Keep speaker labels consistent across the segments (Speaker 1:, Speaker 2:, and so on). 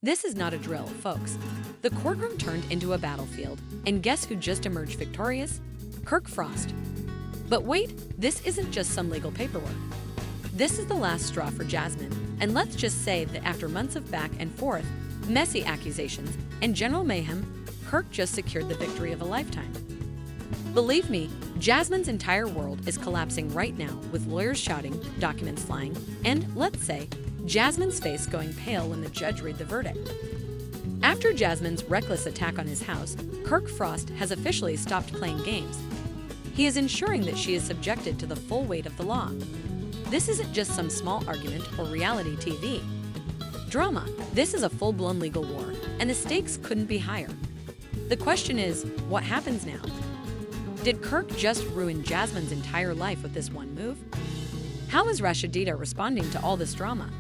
Speaker 1: This is not a drill, folks. The courtroom turned into a battlefield, and guess who just emerged victorious? Kirk Frost. But wait, this isn't just some legal paperwork. This is the last straw for Jasmine, and let's just say that after months of back and forth, messy accusations, and general mayhem, Kirk just secured the victory of a lifetime. Believe me, Jasmine's entire world is collapsing right now with lawyers shouting, documents flying, and, let's say, Jasmine's face going pale when the judge read the verdict. After Jasmine's reckless attack on his house, Kirk Frost has officially stopped playing games. He is ensuring that she is subjected to the full weight of the law. This isn't just some small argument or reality TV drama. This is a full-blown legal war, and the stakes couldn't be higher. The question is, what happens now? Did Kirk just ruin Jasmine's entire life with this one move? How is Rasheeda responding to all this drama?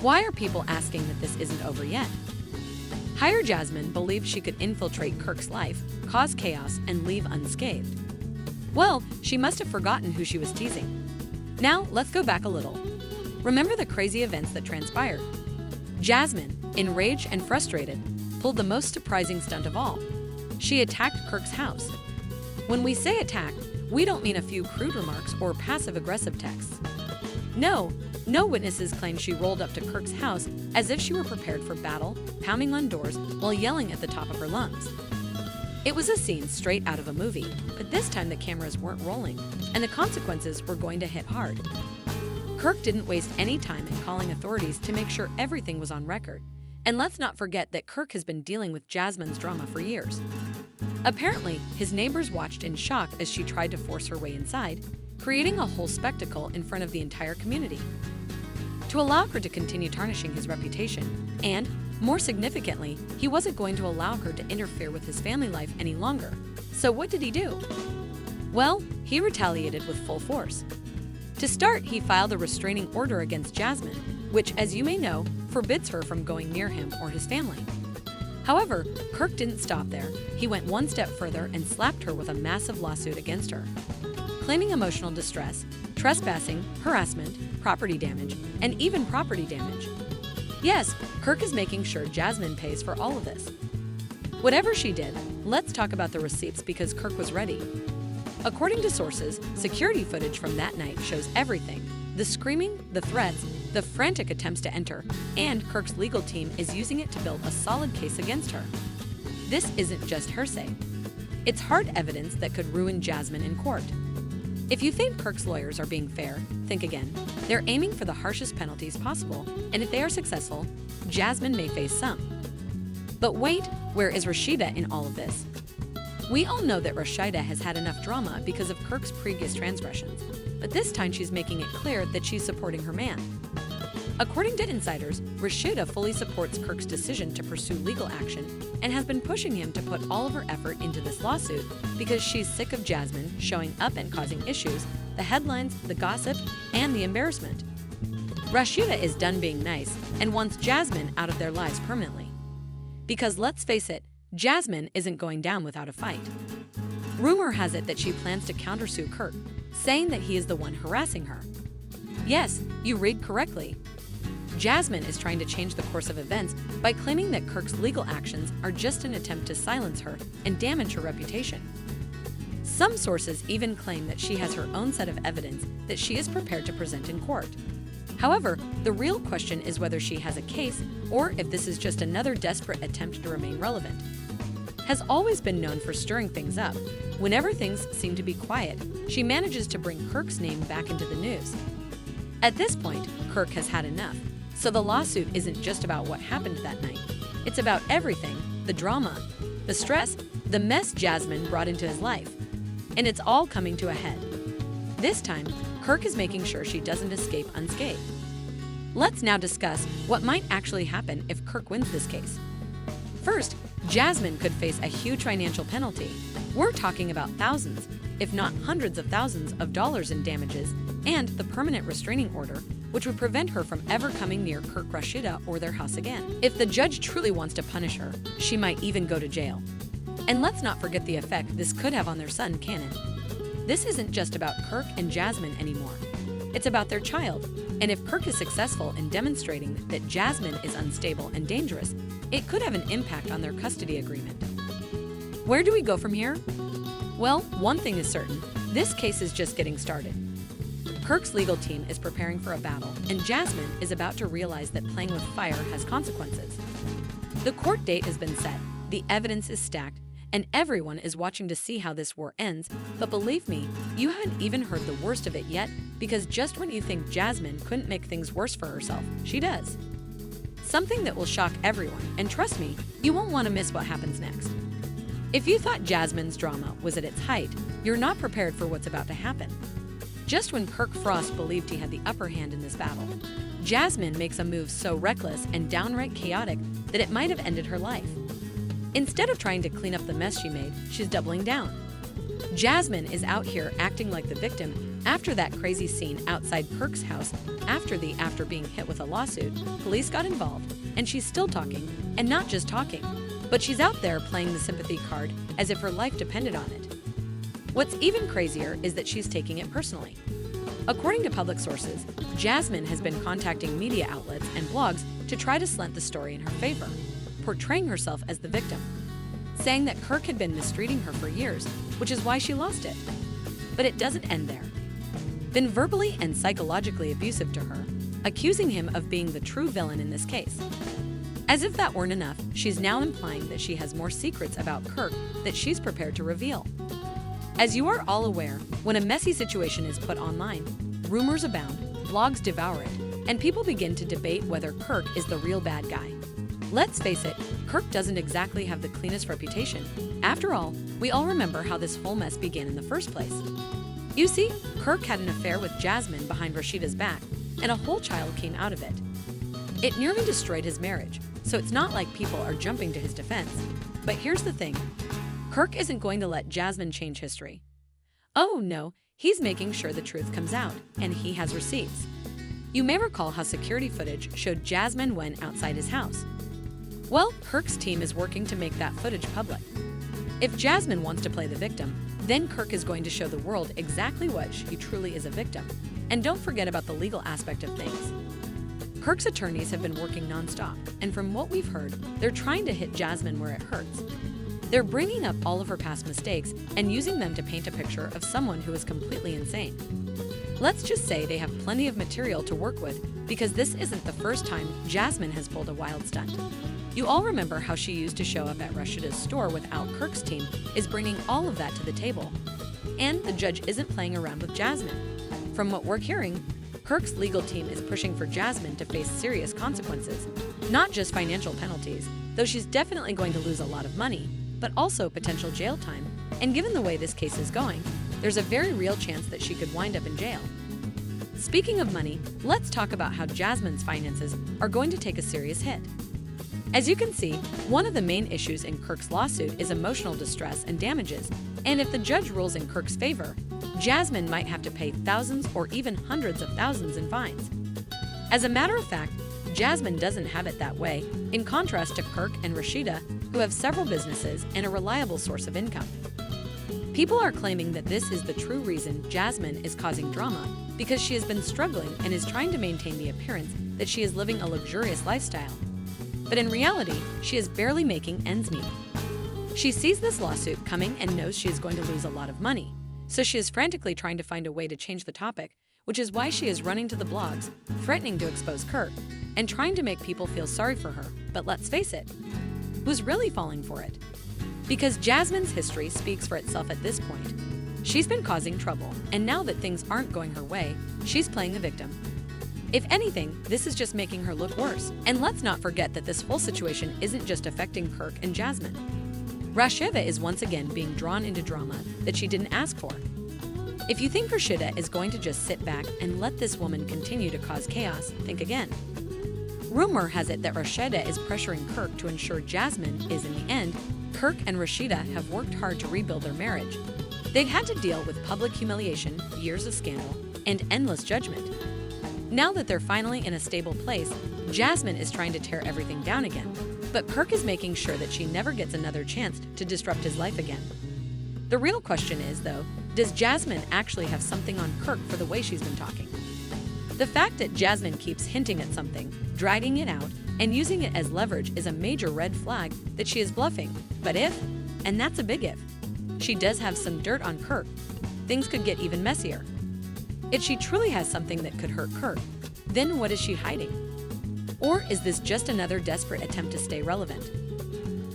Speaker 1: Why are people asking that this isn't over yet? Higher Jasmine believed she could infiltrate Kirk's life, cause chaos, and leave unscathed. Well, she must have forgotten who she was teasing. Now, let's go back a little. Remember the crazy events that transpired? Jasmine, enraged and frustrated, pulled the most surprising stunt of all. She attacked Kirk's house. When we say attack, we don't mean a few crude remarks or passive-aggressive texts. No witnesses claim she rolled up to Kirk's house as if she were prepared for battle, pounding on doors while yelling at the top of her lungs. It was a scene straight out of a movie, but this time the cameras weren't rolling, and the consequences were going to hit hard. Kirk didn't waste any time in calling authorities to make sure everything was on record. And let's not forget that Kirk has been dealing with Jasmine's drama for years. Apparently, his neighbors watched in shock as she tried to force her way inside, creating a whole spectacle in front of the entire community. To allow her to continue tarnishing his reputation, and, more significantly, he wasn't going to allow her to interfere with his family life any longer. So what did he do? Well, he retaliated with full force. To start, he filed a restraining order against Jasmine, which, as you may know, forbids her from going near him or his family. However, Kirk didn't stop there. He went one step further and slapped her with a massive lawsuit against her, claiming emotional distress, trespassing, harassment, property damage, and even property damage. Yes, Kirk is making sure Jasmine pays for all of this. Whatever she did, let's talk about the receipts because Kirk was ready. According to sources, security footage from that night shows everything: the screaming, the threats, the frantic attempts to enter, and Kirk's legal team is using it to build a solid case against her. This isn't just hearsay. It's hard evidence that could ruin Jasmine in court. If you think Kirk's lawyers are being fair, think again. They're aiming for the harshest penalties possible, and if they are successful, Jasmine may face some. But wait, where is Rasheeda in all of this? We all know that Rasheeda has had enough drama because of Kirk's previous transgressions, but this time she's making it clear that she's supporting her man. According to insiders, Rasheeda fully supports Kirk's decision to pursue legal action and has been pushing him to put all of her effort into this lawsuit because she's sick of Jasmine showing up and causing issues, the headlines, the gossip, and the embarrassment. Rasheeda is done being nice and wants Jasmine out of their lives permanently. Because let's face it, Jasmine isn't going down without a fight. Rumor has it that she plans to countersue Kirk, saying that he is the one harassing her. Yes, you read correctly. Jasmine is trying to change the course of events by claiming that Kirk's legal actions are just an attempt to silence her and damage her reputation. Some sources even claim that she has her own set of evidence that she is prepared to present in court. However, the real question is whether she has a case or if this is just another desperate attempt to remain relevant. Has always been known for stirring things up. Whenever things seem to be quiet, she manages to bring Kirk's name back into the news. At this point, Kirk has had enough, so the lawsuit isn't just about what happened that night. It's about everything: the drama, the stress, the mess Jasmine brought into his life. And it's all coming to a head. This time, Kirk is making sure she doesn't escape unscathed. Let's now discuss what might actually happen if Kirk wins this case. First, Jasmine could face a huge financial penalty. We're talking about thousands, if not hundreds of thousands of dollars in damages, and the permanent restraining order, which would prevent her from ever coming near Kirk, Rasheeda, or their house again. If the judge truly wants to punish her, she might even go to jail. And let's not forget the effect this could have on their son, Cannon. This isn't just about Kirk and Jasmine anymore. It's about their child, and if Kirk is successful in demonstrating that Jasmine is unstable and dangerous, it could have an impact on their custody agreement. Where do we go from here? Well, one thing is certain, this case is just getting started. Kirk's legal team is preparing for a battle, and Jasmine is about to realize that playing with fire has consequences. The court date has been set, the evidence is stacked, and everyone is watching to see how this war ends, but believe me, you haven't even heard the worst of it yet, because just when you think Jasmine couldn't make things worse for herself, she does. Something that will shock everyone, and trust me, you won't want to miss what happens next. If you thought Jasmine's drama was at its height, you're not prepared for what's about to happen. Just when Kirk Frost believed he had the upper hand in this battle, Jasmine makes a move so reckless and downright chaotic that it might have ended her life. Instead of trying to clean up the mess she made, she's doubling down. Jasmine is out here acting like the victim after that crazy scene outside Kirk's house after being hit with a lawsuit, police got involved, and she's still talking, and not just talking, but she's out there playing the sympathy card as if her life depended on it. What's even crazier is that she's taking it personally. According to public sources, Jasmine has been contacting media outlets and blogs to try to slant the story in her favor, portraying herself as the victim, saying that Kirk had been mistreating her for years, which is why she lost it. But it doesn't end there. Been verbally and psychologically abusive to her, accusing him of being the true villain in this case. As if that weren't enough, she's now implying that she has more secrets about Kirk that she's prepared to reveal. As you are all aware, when a messy situation is put online, rumors abound, blogs devour it, and people begin to debate whether Kirk is the real bad guy. Let's face it, Kirk doesn't exactly have the cleanest reputation. After all, we all remember how this whole mess began in the first place. You see, Kirk had an affair with Jasmine behind Rasheeda's back, and a whole child came out of it. It nearly destroyed his marriage, so it's not like people are jumping to his defense. But here's the thing, Kirk isn't going to let Jasmine change history. Oh no, he's making sure the truth comes out, and he has receipts. You may recall how security footage showed Jasmine went outside his house. Well, Kirk's team is working to make that footage public. If Jasmine wants to play the victim, then Kirk is going to show the world exactly what she truly is, a victim. And don't forget about the legal aspect of things. Kirk's attorneys have been working nonstop, and from what we've heard, they're trying to hit Jasmine where it hurts. They're bringing up all of her past mistakes and using them to paint a picture of someone who is completely insane. Let's just say they have plenty of material to work with, because this isn't the first time Jasmine has pulled a wild stunt. You all remember how she used to show up at Rasheeda's store without Kirk's team is bringing all of that to the table. And the judge isn't playing around with Jasmine. From what we're hearing, Kirk's legal team is pushing for Jasmine to face serious consequences, not just financial penalties, though she's definitely going to lose a lot of money, but also potential jail time. And given the way this case is going, there's a very real chance that she could wind up in jail. Speaking of money, let's talk about how Jasmine's finances are going to take a serious hit. As you can see, one of the main issues in Kirk's lawsuit is emotional distress and damages, and if the judge rules in Kirk's favor, Jasmine might have to pay thousands or even hundreds of thousands in fines. As a matter of fact, Jasmine doesn't have it that way, in contrast to Kirk and Rasheeda, who have several businesses and a reliable source of income. People are claiming that this is the true reason Jasmine is causing drama, because she has been struggling and is trying to maintain the appearance that she is living a luxurious lifestyle. But in reality, she is barely making ends meet. She sees this lawsuit coming and knows she is going to lose a lot of money, so she is frantically trying to find a way to change the topic, which is why she is running to the blogs, threatening to expose Kirk, and trying to make people feel sorry for her. But let's face it, who's really falling for it? Because Jasmine's history speaks for itself at this point. She's been causing trouble, and now that things aren't going her way, she's playing the victim. If anything, this is just making her look worse. And let's not forget that this whole situation isn't just affecting Kirk and Jasmine. Rasheeda is once again being drawn into drama that she didn't ask for. If you think Rasheeda is going to just sit back and let this woman continue to cause chaos, think again. Rumor has it that Rasheeda is pressuring Kirk to ensure Jasmine is, in the end, Kirk and Rasheeda have worked hard to rebuild their marriage. They've had to deal with public humiliation, years of scandal, and endless judgment. Now that they're finally in a stable place, Jasmine is trying to tear everything down again. But Kirk is making sure that she never gets another chance to disrupt his life again. The real question is, though, does Jasmine actually have something on Kirk for the way she's been talking? The fact that Jasmine keeps hinting at something, dragging it out, and using it as leverage is a major red flag that she is bluffing. But if, and that's a big if, she does have some dirt on Kirk, things could get even messier. If she truly has something that could hurt Kirk, then what is she hiding? Or is this just another desperate attempt to stay relevant?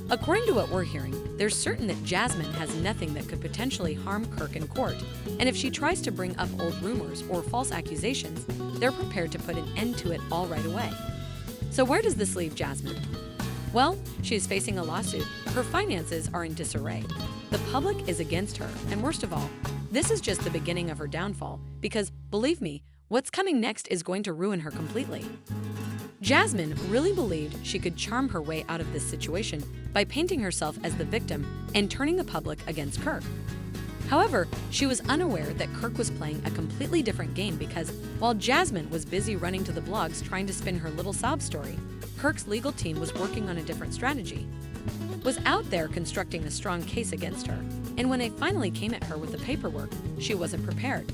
Speaker 1: According to what we're hearing, there's certain that Jasmine has nothing that could potentially harm Kirk in court, and if she tries to bring up old rumors or false accusations, they're prepared to put an end to it all right away. So where does this leave Jasmine? Well, she's facing a lawsuit. Her finances are in disarray. The public is against her, and worst of all, this is just the beginning of her downfall, because, believe me, what's coming next is going to ruin her completely. Jasmine really believed she could charm her way out of this situation by painting herself as the victim and turning the public against Kirk. However, she was unaware that Kirk was playing a completely different game because while Jasmine was busy running to the blogs trying to spin her little sob story, Kirk's legal team was working on a different strategy. Was out there constructing a strong case against her, and when they finally came at her with the paperwork, she wasn't prepared.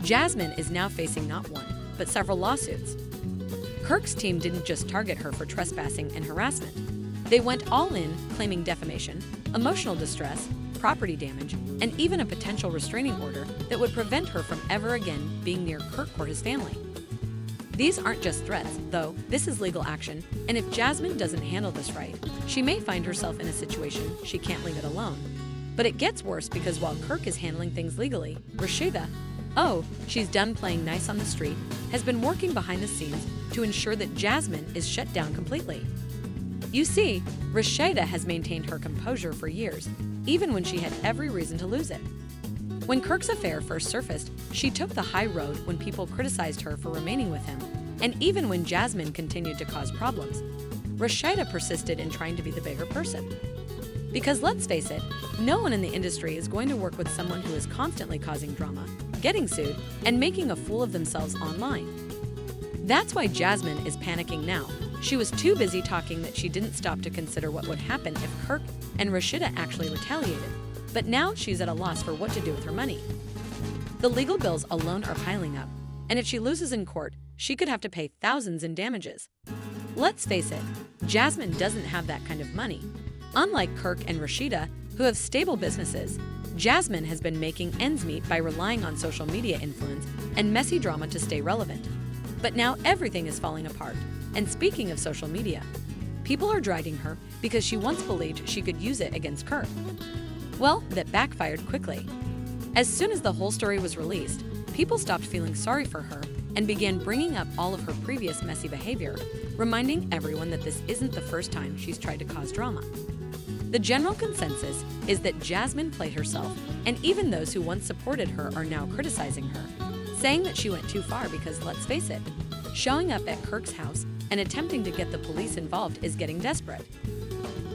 Speaker 1: Jasmine is now facing not one, but several lawsuits. Kirk's team didn't just target her for trespassing and harassment. They went all in, claiming defamation, emotional distress, property damage, and even a potential restraining order that would prevent her from ever again being near Kirk or his family. These aren't just threats, though. This is legal action, and if Jasmine doesn't handle this right, she may find herself in a situation she can't leave it alone. But it gets worse because while Kirk is handling things legally, Rasheeda, she's done playing nice on the street, has been working behind the scenes to ensure that Jasmine is shut down completely. You see, Rasheeda has maintained her composure for years, even when she had every reason to lose it. When Kirk's affair first surfaced, she took the high road when people criticized her for remaining with him, and even when Jasmine continued to cause problems, Rasheeda persisted in trying to be the bigger person. Because let's face it, no one in the industry is going to work with someone who is constantly causing drama, getting sued, and making a fool of themselves online. That's why Jasmine is panicking now. She was too busy talking that she didn't stop to consider what would happen if Kirk and Rasheeda actually retaliated. But now she's at a loss for what to do with her money. The legal bills alone are piling up, and if she loses in court, she could have to pay thousands in damages. Let's face it, Jasmine doesn't have that kind of money. Unlike Kirk and Rasheeda, who have stable businesses, Jasmine has been making ends meet by relying on social media influence and messy drama to stay relevant. But now everything is falling apart. And speaking of social media, people are dragging her because she once believed she could use it against Kirk. Well, that backfired quickly. As soon as the whole story was released, people stopped feeling sorry for her and began bringing up all of her previous messy behavior, reminding everyone that this isn't the first time she's tried to cause drama. The general consensus is that Jasmine played herself, and even those who once supported her are now criticizing her, saying that she went too far because, let's face it, showing up at Kirk's house and attempting to get the police involved is getting desperate.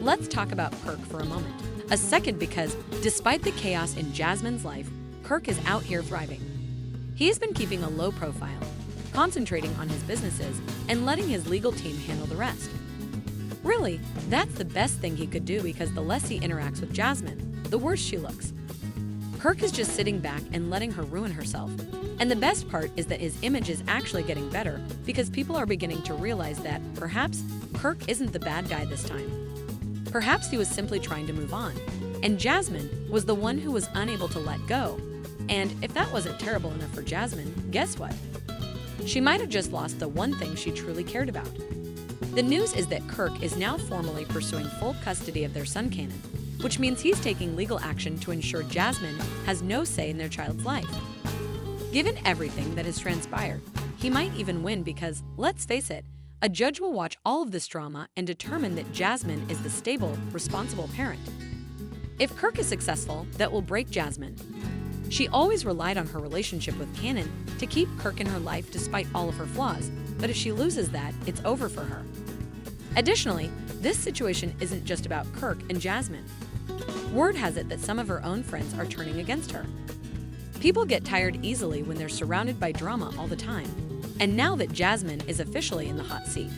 Speaker 1: Let's talk about Kirk for a moment. A second, because despite the chaos in Jasmine's life, Kirk is out here thriving. He has been keeping a low profile, concentrating on his businesses, and letting his legal team handle the rest. Really, that's the best thing he could do because the less he interacts with Jasmine, the worse she looks. Kirk is just sitting back and letting her ruin herself. And the best part is that his image is actually getting better because people are beginning to realize that perhaps Kirk isn't the bad guy this time. Perhaps he was simply trying to move on, and Jasmine was the one who was unable to let go. And if that wasn't terrible enough for Jasmine, guess what? She might have just lost the one thing she truly cared about. The news is that Kirk is now formally pursuing full custody of their son Kanan, which means he's taking legal action to ensure Jasmine has no say in their child's life. Given everything that has transpired, he might even win because, let's face it, a judge will watch all of this drama and determine that Jasmine is the stable, responsible parent. If Kirk is successful, that will break Jasmine. She always relied on her relationship with Kanan to keep Kirk in her life despite all of her flaws, but if she loses that, it's over for her. Additionally, this situation isn't just about Kirk and Jasmine. Word has it that some of her own friends are turning against her. People get tired easily when they're surrounded by drama all the time. And now that Jasmine is officially in the hot seat,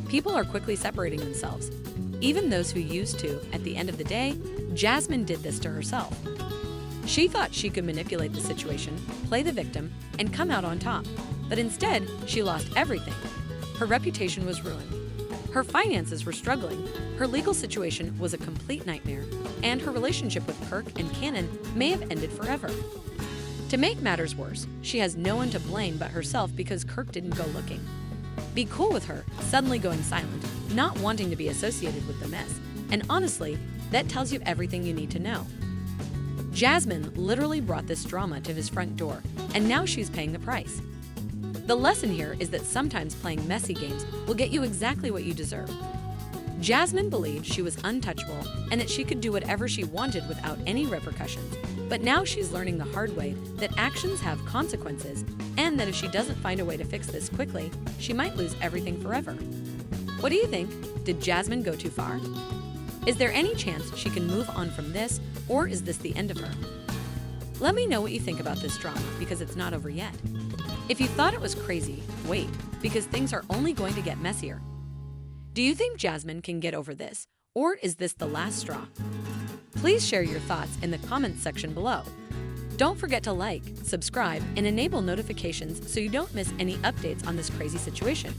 Speaker 1: people are quickly separating themselves. Even those who used to, at the end of the day, Jasmine did this to herself. She thought she could manipulate the situation, play the victim, and come out on top. But instead, she lost everything. Her reputation was ruined. Her finances were struggling, her legal situation was a complete nightmare, and her relationship with Kirk and Cannon may have ended forever. To make matters worse, she has no one to blame but herself because Kirk didn't go looking. Be cool with her suddenly going silent, not wanting to be associated with the mess, and honestly, that tells you everything you need to know. Jasmine literally brought this drama to his front door, and now she's paying the price. The lesson here is that sometimes playing messy games will get you exactly what you deserve. Jasmine believed she was untouchable and that she could do whatever she wanted without any repercussions, but now she's learning the hard way that actions have consequences and that if she doesn't find a way to fix this quickly, she might lose everything forever. What do you think? Did Jasmine go too far? Is there any chance she can move on from this, or is this the end of her? Let me know what you think about this drama because it's not over yet. If you thought it was crazy, wait, because things are only going to get messier. Do you think Jasmine can get over this, or is this the last straw? Please share your thoughts in the comments section below. Don't forget to like, subscribe, and enable notifications so you don't miss any updates on this crazy situation.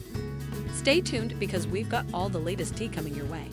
Speaker 1: Stay tuned because we've got all the latest tea coming your way.